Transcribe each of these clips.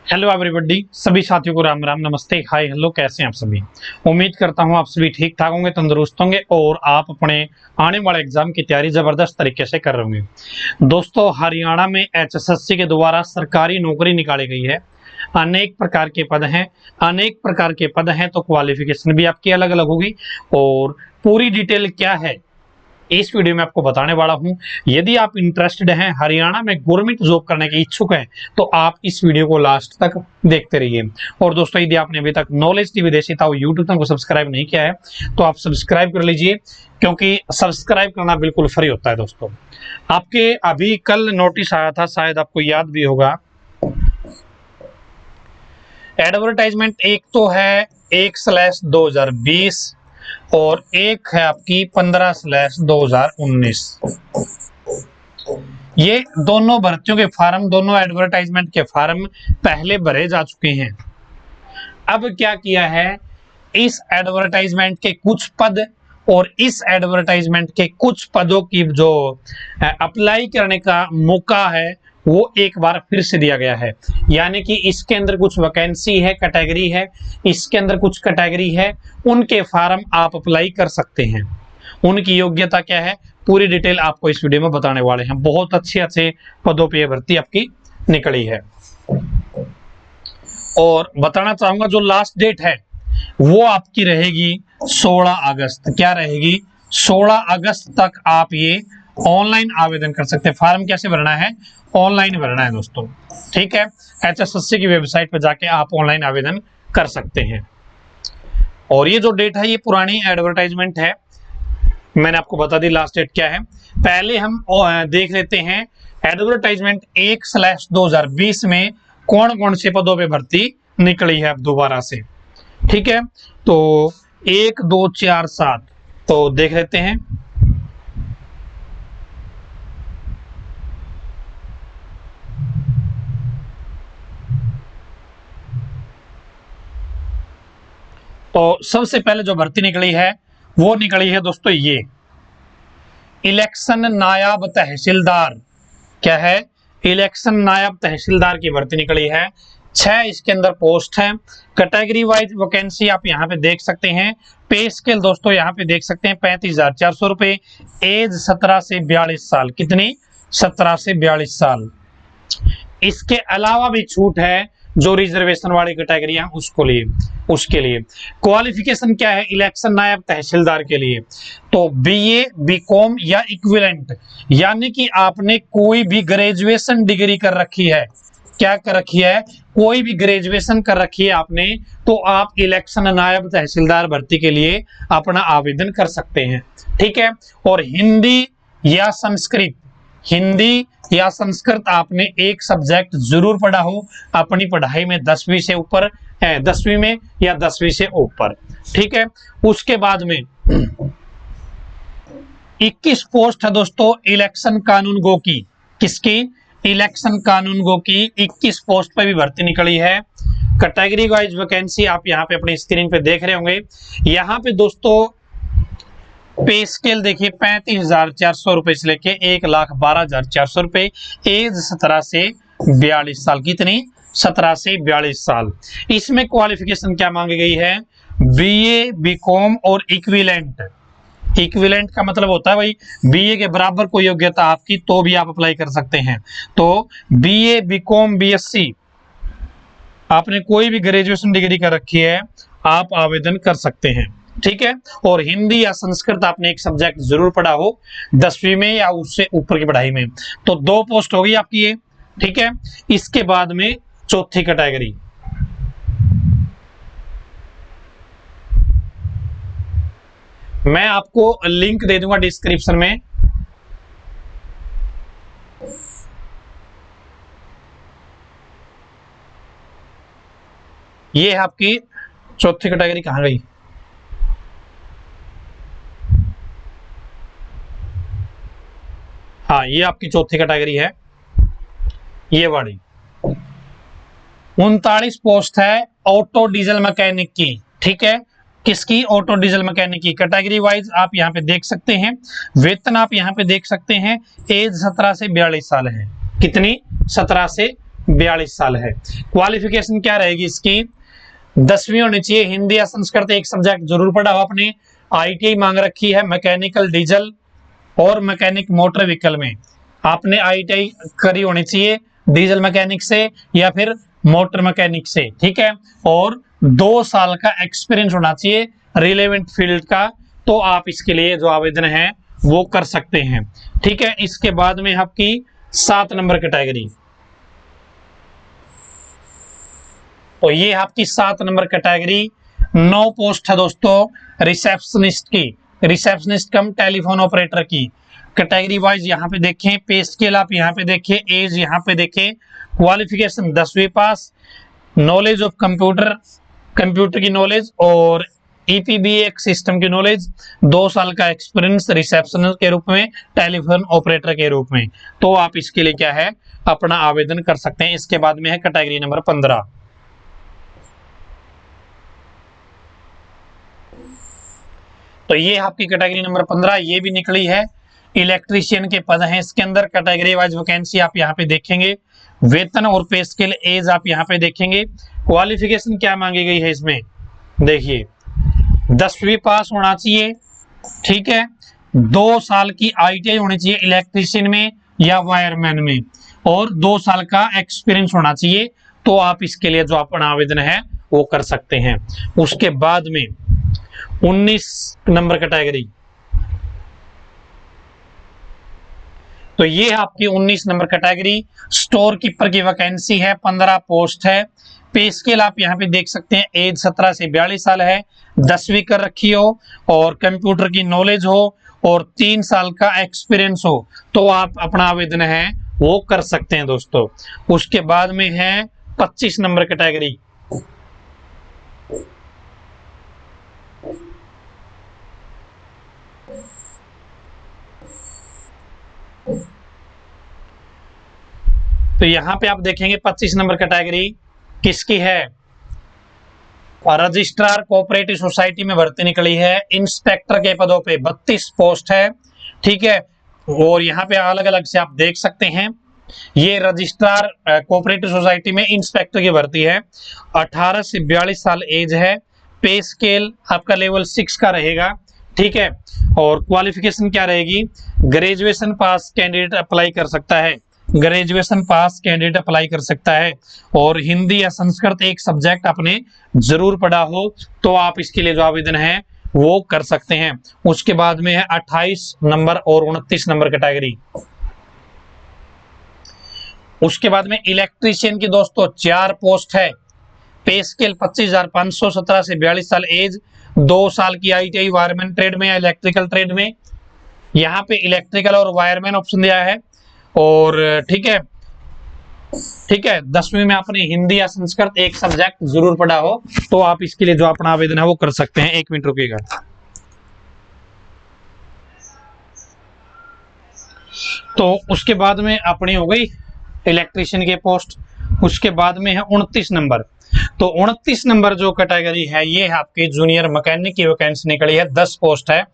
Hello everybody, सभी साथियों को राम राम, नमस्ते, हाय, हेलो। कैसे हैं आप सभी? उम्मीद करता हूं आप सभी ठीक ठाक होंगे, तंदुरुस्त होंगे और आप अपने आने वाले एग्जाम की तैयारी जबरदस्त तरीके से कर रहे होंगे। दोस्तों, हरियाणा में एचएसएससी के द्वारा सरकारी नौकरी निकाली गई है। अनेक प्रकार के पद हैं, अनेक प्रकार के पद हैं, तो क्वालिफिकेशन भी आपकी अलग अलग होगी और पूरी डिटेल क्या है इस वीडियो में आपको बताने वाला हूं। यदि आप इंटरेस्टेड हैं, हरियाणा में गवर्नमेंट जॉब करने के इच्छुक हैं, तो आप इस वीडियो को लास्ट तक देखते रहिए। और दोस्तों, यदि आपने अभी तक नॉलेज टीवी देसी था यूट्यूब चैनल को सब्सक्राइब नहीं किया है तो आप सब्सक्राइब कर लीजिए, क्योंकि सब्सक्राइब करना बिल्कुल फ्री होता है। दोस्तों, आपके अभी कल नोटिस आया था, शायद आपको याद भी होगा। एडवर्टाइजमेंट एक तो है 1/2020 और एक है आपकी 15/2019। ये दोनों भर्तियों के फार्म, दोनों एडवर्टाइजमेंट के फार्म पहले भरे जा चुके हैं। अब क्या किया है, इस एडवर्टाइजमेंट के कुछ पद और इस एडवर्टाइजमेंट के कुछ पदों की जो अप्लाई करने का मौका है वो एक बार फिर से दिया गया है। यानी कि इसके अंदर कुछ वैकेंसी है, कैटेगरी है, इसके अंदर कुछ कैटेगरी है, उनके फार्म आप अप्लाई कर सकते हैं। उनकी योग्यता क्या है, पूरी डिटेल आपको इस वीडियो में बताने वाले हैं। बहुत अच्छे अच्छे पदों पे भर्ती आपकी निकली है और बताना चाहूंगा जो लास्ट डेट है वो आपकी रहेगी 16 अगस्त। क्या रहेगी? 16 अगस्त तक आप ये ऑनलाइन आवेदन कर सकते हैं। फॉर्म कैसे भरना है? ऑनलाइन भरना है दोस्तों, ठीक है। एचएसएससी की वेबसाइट पर जाके आप ऑनलाइन आवेदन कर सकते हैं। और ये जो डेट है ये पुरानी एडवर्टाइजमेंट है, मैंने आपको बता दी लास्ट डेट क्या है। पहले हम देख लेते हैं एडवर्टाइजमेंट 1/2020 में कौन कौन से पदों पे भर्ती निकली है अब दोबारा से, ठीक है। तो 1 2 4 7 तो देख लेते हैं। तो सबसे पहले जो भर्ती निकली है वो निकली है दोस्तों ये इलेक्शन नायब तहसीलदार। क्या है? इलेक्शन नायब तहसीलदार की भर्ती निकली है। 6 इसके अंदर पोस्ट है। कैटेगरी वाइज वैकेंसी आप यहाँ पे देख सकते हैं। पे स्केल दोस्तों यहाँ पे देख सकते हैं 35,400 रुपए। एज 17 से 42 साल। कितनी? 17 से 42 साल। इसके अलावा भी छूट है जो रिजर्वेशन वाली कैटेगरी है उसके लिए क्वालिफिकेशन क्या है इलेक्शन नायब तहसीलदार के लिए? तो बीए, बीकॉम या इक्विवेलेंट, यानी कि आपने कोई भी ग्रेजुएशन डिग्री कर रखी है। क्या कर रखी है? कोई भी ग्रेजुएशन कर रखी है आपने, तो आप इलेक्शन नायब तहसीलदार भर्ती के लिए अपना आवेदन कर सकते हैं, ठीक है। और हिंदी या संस्कृत आपने एक सब्जेक्ट जरूर पढ़ा हो अपनी पढ़ाई में, 10वीं से ऊपर, 10वीं में या 10वीं से ऊपर, ठीक है। उसके बाद में 21 पोस्ट है दोस्तों इलेक्शन कानून गो की। किसकी? इलेक्शन कानून गो की 21 पोस्ट पर भी भर्ती निकली है। कैटेगरी वाइज वैकेंसी आप यहाँ पे अपनी स्क्रीन पे देख रहे होंगे। यहाँ पे दोस्तों पे स्केल देखिए 35,400 रुपए से लेके 1,12,400 रुपए। एज 17 से 42 साल। कितनी? 17 से 42 साल। इसमें क्वालिफिकेशन क्या मांगी गई है? बीए, बीकॉम और इक्विवेलेंट। इक्विवेलेंट का मतलब होता है भाई बीए के बराबर कोई योग्यता आपकी, तो भी आप अप्लाई कर सकते हैं। तो बीए, बीकॉम, बीएससी, आपने कोई भी ग्रेजुएशन डिग्री कर रखी है, आप आवेदन कर सकते हैं, ठीक है। और हिंदी या संस्कृत आपने एक सब्जेक्ट जरूर पढ़ा हो 10वीं में या उससे ऊपर की पढ़ाई में। तो 2 पोस्ट होगी आपकी ये, ठीक है। इसके बाद में चौथी कैटेगरी, मैं आपको लिंक दे दूंगा डिस्क्रिप्शन में। ये है आपकी चौथी कैटेगरी। कहां गई? हाँ, ये आपकी चौथी कैटेगरी है, ये वाली। 39 पोस्ट है ऑटो डीजल मैकेनिक की, ठीक है। किसकी? ऑटो डीजल मैकेनिक की। कैटेगरी वाइज आप यहाँ पे देख सकते हैं, वेतन आप यहाँ पे देख सकते हैं। एज 17 से 42 साल है। कितनी? 17 से 42 साल है। क्वालिफिकेशन क्या रहेगी इसकी, 10वीं होनी चाहिए, हिंदी या संस्कृत एक सब्जेक्ट जरूर पढ़ा हो आपने। ITI मांग रखी है मैकेनिकल डीजल और मैकेनिक मोटर व्हीकल में, आपने ITI करी होनी चाहिए डीजल मैकेनिक से या फिर मोटर मैकेनिक से, ठीक है। और 2 साल का एक्सपीरियंस होना चाहिए रिलेवेंट फील्ड का, तो आप इसके लिए जो आवेदन है वो कर सकते हैं, ठीक है। इसके बाद में आपकी 7 नंबर कैटेगरी, तो ये आपकी 7 नंबर कैटेगरी, 9 पोस्ट है दोस्तों रिसेप्शनिस्ट की, रिसेप्शनिस्ट कम टेलीफोन ऑपरेटर की। कैटेगरी वाइज यहाँ पे देखें, पे स्केल आप यहाँ पे देखें, एज यहाँ पे देखें, क्वालिफिकेशन 10वीं पास, नॉलेज ऑफ कंप्यूटर, कंप्यूटर की नॉलेज और EPBX सिस्टम की नॉलेज, 2 साल का एक्सपीरियंस रिसेप्शनिस्ट के रूप में, टेलीफोन ऑपरेटर के रूप में, तो आप इसके लिए क्या है अपना आवेदन कर सकते हैं। इसके बाद में है कैटेगरी नंबर 15, तो ये आपकी कैटेगरी नंबर 15 ये भी निकली है, इलेक्ट्रीशियन के पद हैं इसके अंदर। कैटेगरी वाइज वैकेंसी आप यहाँ पे देखेंगे, वेतन और पे स्केल, एज आप यहाँ पे देखेंगे। क्वालिफिकेशन क्या मांगी गई है इसमें, देखिए 10वीं पास होना चाहिए, ठीक है। 2 साल की ITI होनी चाहिए इलेक्ट्रीशियन में या वायरमैन में, और 2 साल का एक्सपीरियंस होना चाहिए, तो आप इसके लिए जो अपना आवेदन है वो कर सकते हैं। उसके बाद में 19 नंबर कैटेगरी, तो ये आपकी 19 नंबर कैटेगरी, स्टोर कीपर की वैकेंसी है, 15 पोस्ट है। पे स्केल आप यहाँ पे देख सकते हैं, एज 17 से 42 साल है, 10वीं कर रखी हो और कंप्यूटर की नॉलेज हो और 3 साल का एक्सपीरियंस हो, तो आप अपना आवेदन है वो कर सकते हैं दोस्तों। उसके बाद में है 25 नंबर कैटेगरी, तो यहां पे आप देखेंगे 25 नंबर कैटेगरी किसकी है, रजिस्ट्रार कोऑपरेटिव सोसाइटी में भर्ती निकली है, इंस्पेक्टर के पदों पे 32 पोस्ट है, ठीक है। और यहाँ पे अलग अलग से आप देख सकते हैं, ये रजिस्ट्रार कोऑपरेटिव सोसाइटी में इंस्पेक्टर की भर्ती है, 18 से 42 साल एज है, पे स्केल आपका लेवल 6 का रहेगा, ठीक है। और क्वालिफिकेशन क्या रहेगी, ग्रेजुएशन पास कैंडिडेट अप्लाई कर सकता है, ग्रेजुएशन पास कैंडिडेट अप्लाई कर सकता है, और हिंदी या संस्कृत एक सब्जेक्ट आपने जरूर पढ़ा हो, तो आप इसके लिए जो आवेदन है वो कर सकते हैं। उसके बाद में है 28 नंबर और 29 नंबर कैटेगरी। उसके बाद में इलेक्ट्रीशियन की दोस्तों 4 पोस्ट है, पे स्केल 25,500, 17 से 42 साल एज, 2 साल की ITI वायरमैन ट्रेड में या इलेक्ट्रिकल ट्रेड में, यहाँ पे इलेक्ट्रिकल और वायरमैन ऑप्शन दिया है, और ठीक है, ठीक है। 10वीं में आपने हिंदी या संस्कृत एक सब्जेक्ट जरूर पढ़ा हो, तो आप इसके लिए जो अपना आवेदन है वो कर सकते हैं। 1 मिनट रुकिएगा। तो उसके बाद में अपनी हो गई इलेक्ट्रीशियन के पोस्ट। उसके बाद में है 29 नंबर, तो 29 नंबर जो कैटेगरी है ये है आपकी जूनियर मैकेनिक की वैकेंसी निकली है, 10 पोस्ट है,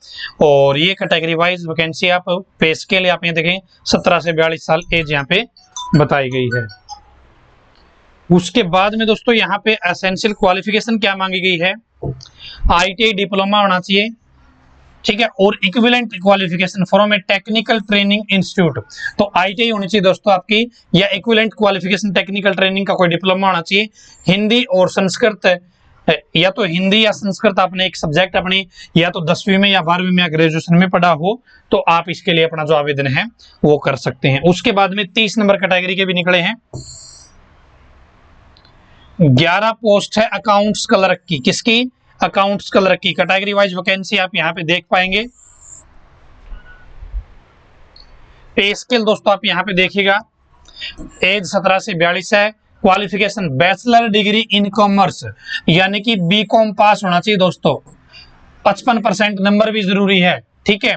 और ये कैटेगरी वाइज वैकेंसी आप पे स्केल आप ये देखें 17 से 42 साल एज यहाँ पे बताई गई है। उसके बाद में दोस्तों यहाँ पे एसेंशियल क्वालिफिकेशन क्या मांगी गई है, ITI डिप्लोमा होना चाहिए, ठीक है, और equivalent qualification from A technical training institute, तो ITI होनी चाहिए दोस्तों आपकी, या इक्विवेलेंट क्वालिफिकेशन टेक्निकल ट्रेनिंग का कोई डिप्लोमा होना चाहिए। हिंदी और संस्कृत, या तो हिंदी या संस्कृत आपने एक सब्जेक्ट अपनी या तो 10वीं में या 12वीं में या ग्रेजुएशन में पढ़ा हो, तो आप इसके लिए अपना जो आवेदन है वो कर सकते हैं। उसके बाद में 30 नंबर कैटेगरी के भी निकले हैं, 11 पोस्ट है अकाउंट्स क्लर्क की, किसकी, अकाउंट्स क्लर्क की। कैटेगरी वाइज वैकेंसी आप यहाँ पे देख पाएंगे। पे स्केल दोस्तों आप यहाँ पे देखिएगा, एज 17 से 42 है, qualification bachelor degree in commerce, यानी कि BCom पास होना चाहिए दोस्तों, 55% नंबर भी जरूरी है, ठीक है।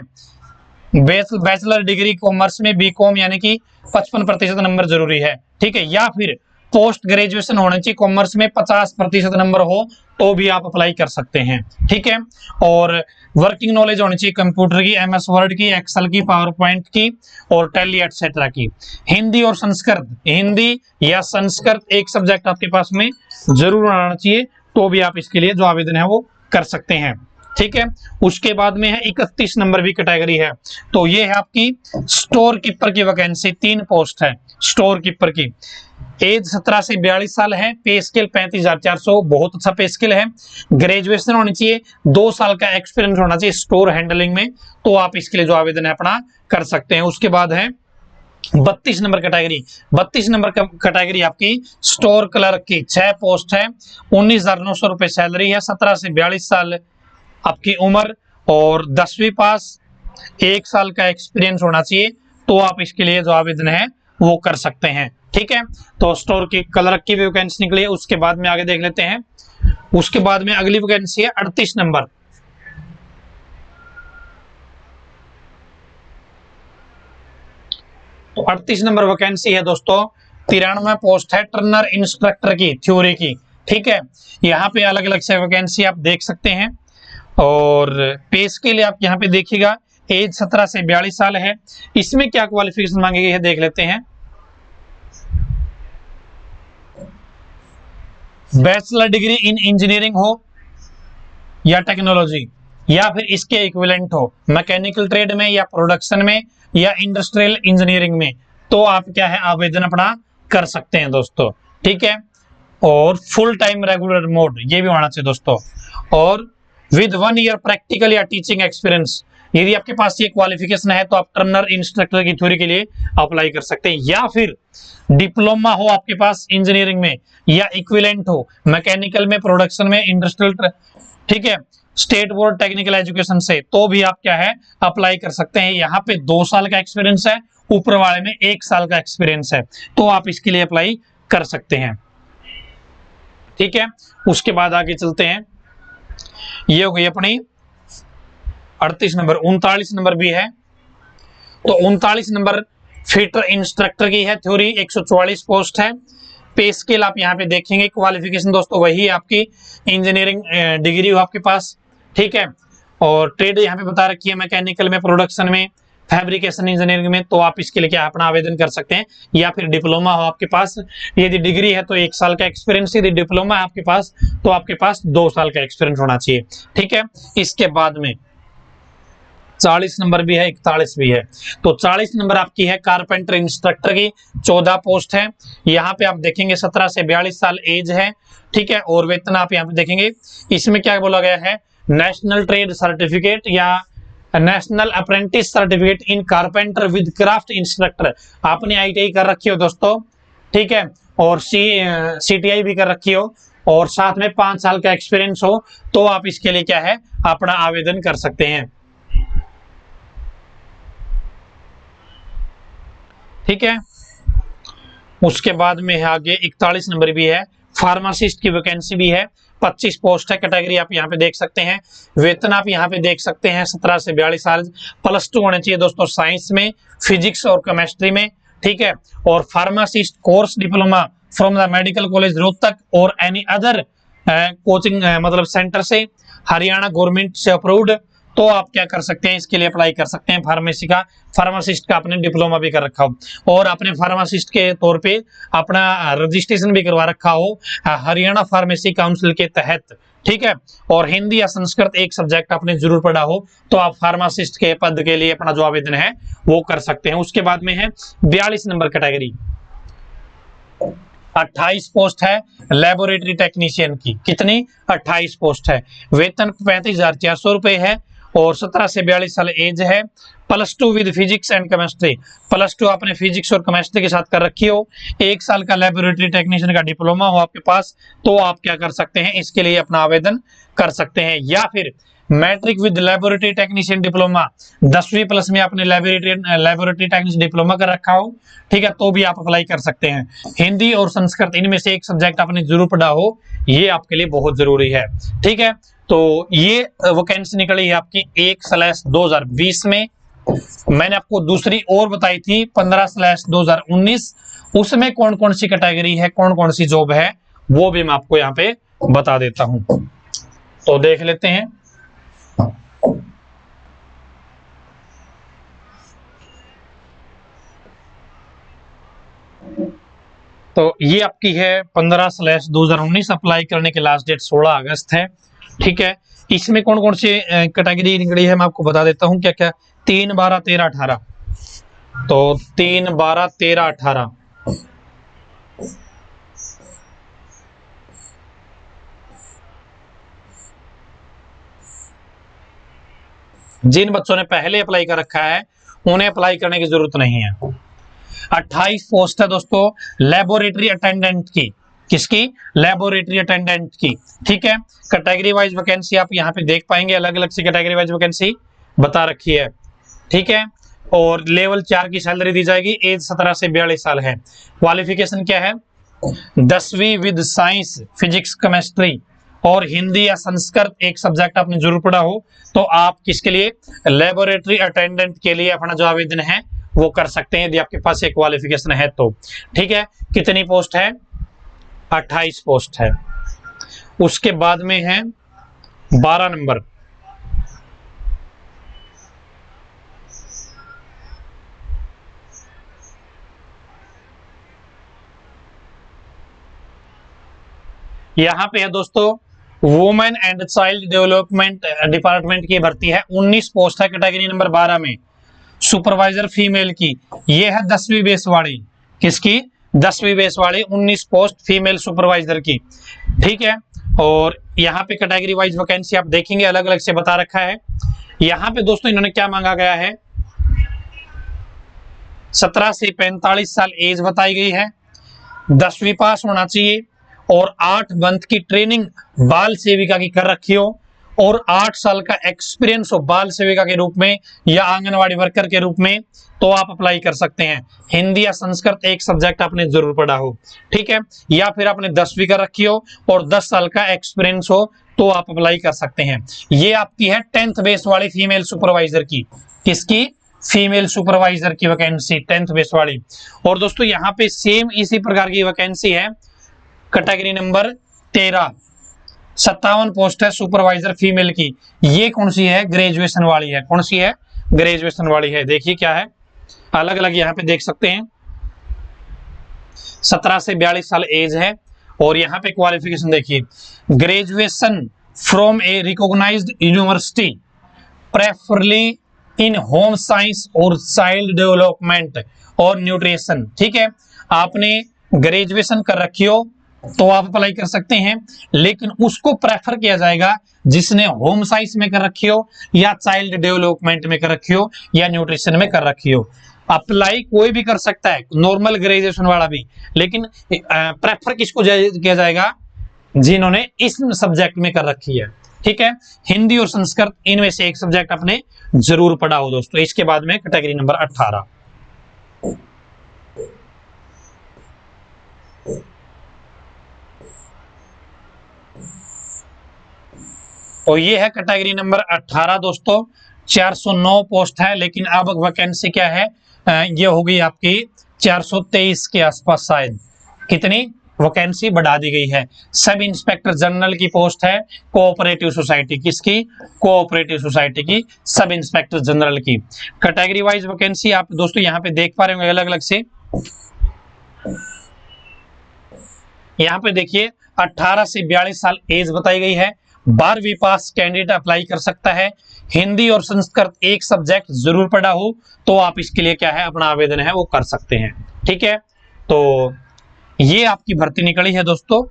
बैचलर डिग्री कॉमर्स में BCom यानी कि 55% नंबर जरूरी है, ठीक है, या फिर पोस्ट ग्रेजुएशन होना चाहिए कॉमर्स में, 50% नंबर हो तो भी आप अप्लाई कर सकते हैं, ठीक है। और वर्किंग नॉलेज होनी चाहिए कंप्यूटर की, एमएस वर्ड की, एक्सेल की, पावर पॉइंट की और टैली एटसेट्रा की। हिंदी और संस्कृत, हिंदी या संस्कृत एक सब्जेक्ट आपके पास में जरूर आना चाहिए, तो भी आप इसके लिए जो आवेदन है वो कर सकते हैं, ठीक है। उसके बाद में है 31 नंबर भी कैटेगरी है, तो ये है आपकी स्टोर कीपर की वैकेंसी, 3 पोस्ट है स्टोर कीपर की। एज 17 से 42 साल है, पे स्केल 35,400, बहुत अच्छा पे स्केल है। ग्रेजुएशन होनी चाहिए, 2 साल का एक्सपीरियंस होना चाहिए स्टोर हैंडलिंग में, तो आप इसके लिए जो आवेदन है अपना कर सकते हैं। उसके बाद है 32 नंबर कैटेगरी, 32 नंबर कैटेगरी आपकी स्टोर क्लर्क की, 6 पोस्ट है, 19,900 रुपए सैलरी है, 17 से 42 साल आपकी उम्र और 10वीं पास, 1 साल का एक्सपीरियंस होना चाहिए, तो आप इसके लिए जो आवेदन है वो कर सकते हैं, ठीक है। तो स्टोर की क्लर्क की वैकेंसी निकली है। उसके बाद में आगे देख लेते हैं। उसके बाद में अगली वैकेंसी है 38 नंबर, तो 38 नंबर वैकेंसी है दोस्तों, 93 पोस्ट है टर्नर इंस्ट्रक्टर की, थ्योरी की, ठीक है। यहाँ पे अलग अलग से वैकेंसी आप देख सकते हैं और पेश के लिए आप यहाँ पे देखिएगा, एज 17 से 42 साल है। इसमें क्या क्वालिफिकेशन मांगी गई है देख लेते हैं। बैचलर डिग्री इन इंजीनियरिंग हो या टेक्नोलॉजी या फिर इसके इक्विवेलेंट हो, मैकेनिकल ट्रेड में या प्रोडक्शन में या इंडस्ट्रियल इंजीनियरिंग में, तो आप क्या है आवेदन अपना कर सकते हैं दोस्तों, ठीक है। और फुल टाइम रेगुलर मोड ये भी होना चाहिए दोस्तों, और विद 1 ईयर प्रैक्टिकल या टीचिंग एक्सपीरियंस, यदि आपके पास ये क्वालिफिकेशन है तो आप टर्नर इंस्ट्रक्टर की थ्योरी के लिए अप्लाई कर सकते हैं, या फिर डिप्लोमा हो आपके पास इंजीनियरिंग में या इक्विवेलेंट हो मैकेनिकल में, प्रोडक्शन में, इंडस्ट्रियल, ठीक है, स्टेट बोर्ड टेक्निकल एजुकेशन से, तो भी आप क्या है अप्लाई कर सकते हैं। यहाँ पे 2 साल का एक्सपीरियंस है, ऊपर वाले में 1 साल का एक्सपीरियंस है, तो आप इसके लिए अप्लाई कर सकते हैं, ठीक है। उसके बाद आगे चलते हैं। ये हो गई अपनी 38 नंबर। 39 नंबर भी है, तो 39 नंबर फिटर इंस्ट्रक्टर की है, थ्योरी 144 पोस्ट है। पे स्केल आप यहाँ पे देखेंगे, क्वालिफिकेशन दोस्तों वही है आपकी इंजीनियरिंग डिग्री हो आपके पास, ठीक है। और ट्रेड यहाँ पे बता रखी है मैकेनिकल में, प्रोडक्शन में, फैब्रिकेशन इंजीनियरिंग में, तो आप इसके लिए क्या अपना आवेदन कर सकते हैं। या फिर डिप्लोमा हो आपके पास, यदि डिग्री है तो 1 साल का एक्सपीरियंस, यदि डिप्लोमा है आपके पास तो आपके पास 2 साल का एक्सपीरियंस होना चाहिए, ठीक है। इसके बाद में 40 नंबर भी है, 41 भी है, तो 40 नंबर आपकी है कारपेंटर इंस्ट्रक्टर की, 14 पोस्ट है। यहाँ पे आप देखेंगे 17 से 42 साल एज है, ठीक है। और वेतन आप यहाँ पे देखेंगे, इसमें क्या बोला गया है, नेशनल ट्रेड सर्टिफिकेट या national apprentice certificate in carpenter with craft instructor, आपने ITI कर रखी हो दोस्तों, ठीक है, और CTI भी कर रखी हो और साथ में 5 साल का एक्सपीरियंस हो, तो आप इसके लिए क्या है अपना आवेदन कर सकते हैं, ठीक है। उसके बाद में आगे 41 नंबर भी है, फार्मासिस्ट की वैकेंसी भी है, 25 पोस्ट है, कैटेगरी आप यहाँ पे देख सकते हैं। वेतन आप यहाँ पे देख सकते हैं, 17 से 42 साल, +2 होने चाहिए दोस्तों साइंस में, फिजिक्स और केमिस्ट्री में, ठीक है। और pharmacist course diploma from the medical college Rohtak और एनी अदर कोचिंग मतलब सेंटर से, हरियाणा गवर्नमेंट से अप्रूव्ड, तो आप क्या कर सकते हैं इसके लिए अप्लाई कर सकते हैं। फार्मेसी का, फार्मासिस्ट का आपने डिप्लोमा भी कर रखा हो और आपने फार्मासिस्ट के तौर पे अपना रजिस्ट्रेशन भी करवा रखा हो हरियाणा फार्मेसी काउंसिल के तहत, ठीक है। और हिंदी या संस्कृत एक सब्जेक्ट आपने जरूर पढ़ा हो, तो आप फार्मासिस्ट के पद के लिए अपना जो आवेदन है वो कर सकते हैं। उसके बाद में है 42 नंबर कैटेगरी, 28 पोस्ट है लेबोरेटरी टेक्नीशियन की, कितनी 28 पोस्ट है, वेतन 35,400 रुपए है और 17 से 42 साल एज है, +2 विद फिजिक्स एंड केमिस्ट्री, +2 आपने फिजिक्स और केमिस्ट्री के साथ कर रखी हो, 1 साल का लेबोरेटरी टेक्नीशियन का डिप्लोमा हो आपके पास, तो आप क्या कर सकते हैं इसके लिए अपना आवेदन कर सकते हैं। या फिर matric with laboratory technician diploma, 10वीं प्लस में आपने लेबोरेटरी टेक्नीशियन डिप्लोमा कर रखा हो, ठीक है, तो भी आप अप्लाई कर सकते हैं। हिंदी और संस्कृत इनमें से एक सब्जेक्ट आपने जरूर पढ़ा हो, ये आपके लिए बहुत जरूरी है, ठीक है। तो ये वैकेंसी निकली है आपकी 1/2020 में। मैंने आपको दूसरी और बताई थी 15/2019, उसमें कौन कौन सी कैटेगरी है, कौन कौन सी जॉब है, वो भी मैं आपको यहाँ पे बता देता हूं। तो देख लेते हैं। तो ये आपकी है 15/2019, अप्लाई करने की लास्ट डेट 16 अगस्त है। ठीक है, इसमें कौन कौन सी कैटेगरी निकली है मैं आपको बता देता हूं। क्या क्या, 3, 12, 13, 18। तो 3, 12, 13, 18 जिन बच्चों ने पहले अप्लाई कर रखा है उन्हें अप्लाई करने की जरूरत नहीं है। 28 पोस्ट है दोस्तों लेबोरेटरी अटेंडेंट की। किसकी? लेबोरेटरी अटेंडेंट की। ठीक है, कैटेगरी वाइज वैकेंसी आप यहाँ पे देख पाएंगे, अलग अलग सी कैटेगरी वाइज वैकेंसी बता रखी है। ठीक है, और लेवल 4 की सैलरी दी जाएगी। एज 17 से 42 साल है। क्वालिफिकेशन क्या है? 10वीं विद साइंस, फिजिक्स, केमिस्ट्री और हिंदी या संस्कृत एक सब्जेक्ट आपने जरूर पढ़ा हो। तो आप किसके लिए? लेबोरेटरी अटेंडेंट के लिए अपना जो आवेदन है वो कर सकते हैं, यदि आपके पास एक क्वालिफिकेशन है तो। ठीक है, कितनी पोस्ट है? 28 पोस्ट है। उसके बाद में है 12 नंबर, यहां पे है दोस्तों women and child development department की भर्ती है। 19 पोस्ट है कैटेगरी नंबर 12 में। सुपरवाइजर फीमेल की, ये है 10वीं बेस वाली। किसकी? 10वीं बेस वाली 19 पोस्ट फीमेल सुपरवाइजर की। ठीक है, और यहाँ पे कैटेगरी वाइज वैकेंसी आप देखेंगे, अलग अलग से बता रखा है। यहाँ पे दोस्तों इन्होंने क्या मांगा गया है? 17 से 45 साल एज बताई गई है, 10वीं पास होना चाहिए और 8 मंथ की ट्रेनिंग बाल सेविका की कर रखी हो और 8 साल का एक्सपीरियंस हो बाल सेविका के रूप में या आंगनवाड़ी वर्कर के रूप में, तो आप अप्लाई कर सकते हैं। हिंदी या संस्कृत एक सब्जेक्ट आपने जरूर पढ़ा हो। ठीक है, या फिर आपने 10वीं कर रखी हो और 10 साल का एक्सपीरियंस हो तो आप अप्लाई कर सकते हैं। ये आपकी है 10th बेस वाली फीमेल सुपरवाइजर की। किसकी? फीमेल सुपरवाइजर की वैकेंसी 10th बेस वाली। और दोस्तों यहाँ पे सेम इसी प्रकार की वैकेंसी है कैटेगरी नंबर 13, 57 पोस्ट है सुपरवाइजर फीमेल की। ये कौन सी है? ग्रेजुएशन वाली है। कौन सी है? ग्रेजुएशन वाली है। देखिए क्या है, अलग अलग यहाँ पे देख सकते हैं। 17 से 42 साल एज है और यहाँ पे क्वालिफिकेशन देखिए, graduation from a recognized university preferably in home science और चाइल्ड डेवलपमेंट और न्यूट्रिशन। ठीक है, आपने ग्रेजुएशन कर रखी हो तो आप अप्लाई कर सकते हैं, लेकिन उसको प्रेफर किया जाएगा जिसने होम साइंस में कर रखी हो या चाइल्ड डेवलपमेंट में कर रखी हो या न्यूट्रिशन में कर रखी हो। अप्लाई कोई भी कर सकता है, नॉर्मल ग्रेजुएशन वाला भी, लेकिन प्रेफर किसको किया जाएगा? जिन्होंने इस सब्जेक्ट में कर रखी है। ठीक है, हिंदी और संस्कृत इनमें से एक सब्जेक्ट आपने जरूर पढ़ा हो दोस्तों। इसके बाद में कैटेगरी नंबर 18, और ये है कैटेगरी नंबर 18 दोस्तों। 409 पोस्ट है, लेकिन अब वैकेंसी क्या है? ये होगी आपकी 423 के आसपास शायद। कितनी वैकेंसी बढ़ा दी गई है। सब इंस्पेक्टर जनरल की पोस्ट है कोऑपरेटिव सोसाइटी। किसकी? कोऑपरेटिव सोसाइटी की सब इंस्पेक्टर जनरल की। कैटेगरी वाइज वैकेंसी आप दोस्तों यहाँ पे देख पा रहे होंगे अलग अलग से। यहाँ पे देखिए 18 से 42 साल एज बताई गई है। 12वीं पास कैंडिडेट अप्लाई कर सकता है। हिंदी और संस्कृत एक सब्जेक्ट जरूर पढ़ा हो तो आप इसके लिए क्या है, अपना आवेदन है वो कर सकते हैं। ठीक है, तो ये आपकी भर्ती निकली है दोस्तों।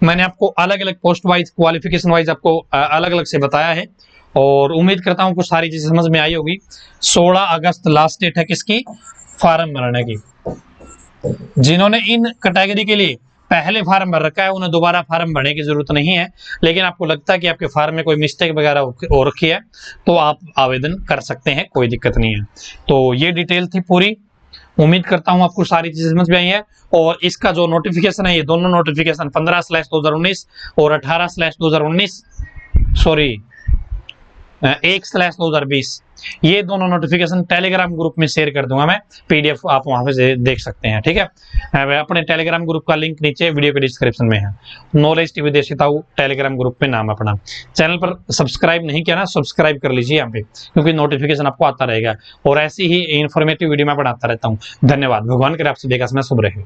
मैंने आपको अलग अलग पोस्ट वाइज क्वालिफिकेशन वाइज आपको अलग अलग से बताया है और उम्मीद करता हूं कुछ सारी चीजें समझ में आई होगी। 16 अगस्त लास्ट डेट है किसकी? फॉर्म भरने की। जिन्होंने इन कैटेगरी के लिए पहले फार्म भर रखा है उन्हें दोबारा फार्म भरने की जरूरत नहीं है, लेकिन आपको लगता है कि आपके फार्म में कोई मिस्टेक वगैरह हो रखी है तो आप आवेदन कर सकते हैं, कोई दिक्कत नहीं है। तो ये डिटेल थी पूरी। उम्मीद करता हूं आपको सारी चीजें समझ में आई है। और इसका जो नोटिफिकेशन है, ये दोनों नोटिफिकेशन 15/2019 और 18/2019 सॉरी 1/2020 ये दोनों नोटिफिकेशन टेलीग्राम ग्रुप में शेयर कर दूंगा मैं, पीडीएफ आप वहां पे देख सकते हैं। ठीक है, अपने टेलीग्राम ग्रुप का लिंक नीचे वीडियो के डिस्क्रिप्शन में है। नॉलेज टीवी देशिताऊ टेलीग्राम ग्रुप पे नाम अपना। चैनल पर सब्सक्राइब नहीं किया ना, सब्सक्राइब कर लीजिए यहाँ पे, क्योंकि नोटिफिकेशन आपको आता रहेगा और ऐसी ही इन्फॉर्मेटिव वीडियो मैं बनाता रहता हूँ। धन्यवाद। भगवान करे आपसे देखा समय शुभ रहे।